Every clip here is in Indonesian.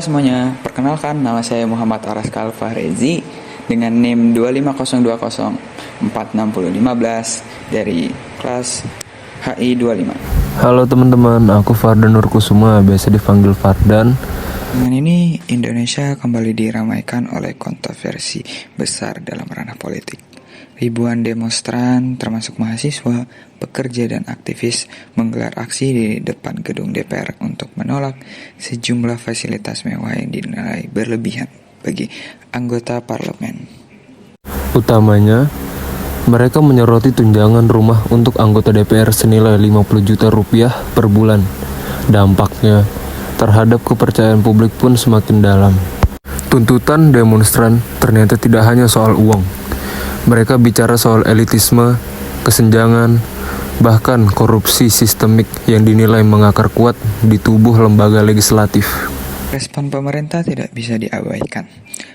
semuanya, perkenalkan nama saya Muhammad Aras Kalfarezi dengan NIM 250204615 dari kelas HI 25. Halo teman-teman, aku Fardan Nurkusuma, biasa dipanggil Fardan. Dengan ini, Indonesia kembali diramaikan oleh kontroversi besar dalam ranah politik. Ribuan demonstran, termasuk mahasiswa, pekerja, dan aktivis menggelar aksi di depan gedung DPR untuk menolak sejumlah fasilitas mewah yang dinilai berlebihan bagi anggota parlemen. Utamanya, mereka menyoroti tunjangan rumah untuk anggota DPR senilai 50 juta rupiah per bulan. Dampaknya terhadap kepercayaan publik pun semakin dalam. Tuntutan demonstran ternyata tidak hanya soal uang. Mereka bicara soal elitisme, kesenjangan, bahkan korupsi sistemik yang dinilai mengakar kuat di tubuh lembaga legislatif. Respon pemerintah tidak bisa diabaikan.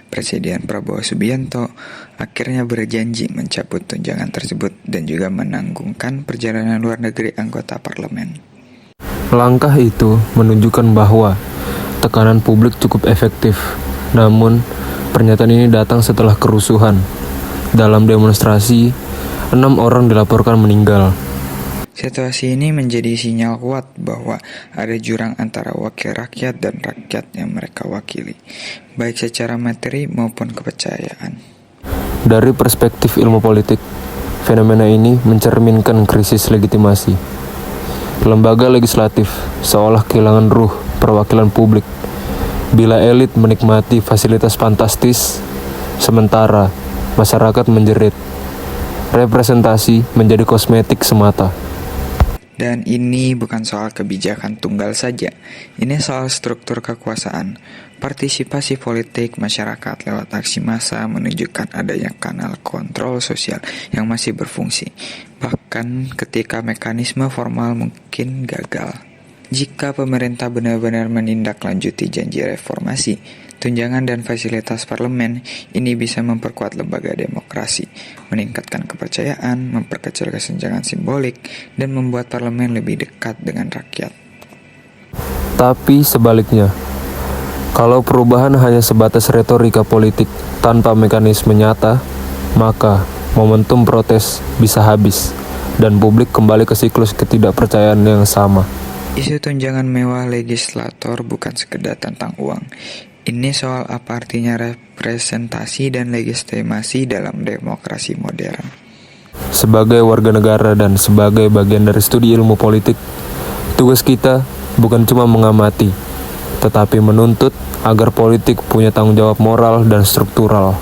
Presiden Prabowo Subianto akhirnya berjanji mencabut tunjangan tersebut dan juga menanggungkan perjalanan luar negeri anggota parlemen. Langkah itu menunjukkan bahwa tekanan publik cukup efektif. Namun, pernyataan ini datang setelah kerusuhan. Dalam demonstrasi, 6 orang dilaporkan meninggal. Situasi ini menjadi sinyal kuat bahwa ada jurang antara wakil rakyat dan rakyat yang mereka wakili, baik secara materi maupun kepercayaan. Dari perspektif ilmu politik, fenomena ini mencerminkan krisis legitimasi. Lembaga legislatif seolah kehilangan ruh perwakilan publik. Bila elit menikmati fasilitas fantastis, sementara masyarakat menjerit. Representasi menjadi kosmetik semata. Dan ini bukan soal kebijakan tunggal saja. Ini soal struktur kekuasaan. Partisipasi politik masyarakat lewat aksi massa menunjukkan adanya kanal kontrol sosial yang masih berfungsi, bahkan ketika mekanisme formal mungkin gagal. Jika pemerintah benar-benar menindaklanjuti janji reformasi, tunjangan dan fasilitas parlemen ini bisa memperkuat lembaga demokrasi, meningkatkan kepercayaan, memperkecil kesenjangan simbolik, dan membuat parlemen lebih dekat dengan rakyat. Tapi sebaliknya, kalau perubahan hanya sebatas retorika politik tanpa mekanisme nyata, maka momentum protes bisa habis dan publik kembali ke siklus ketidakpercayaan yang sama. Isu tunjangan mewah legislator bukan sekedar tentang uang. Ini soal apa artinya representasi dan legitimasi dalam demokrasi modern. Sebagai warga negara dan sebagai bagian dari studi ilmu politik, tugas kita bukan cuma mengamati, tetapi menuntut agar politik punya tanggung jawab moral dan struktural.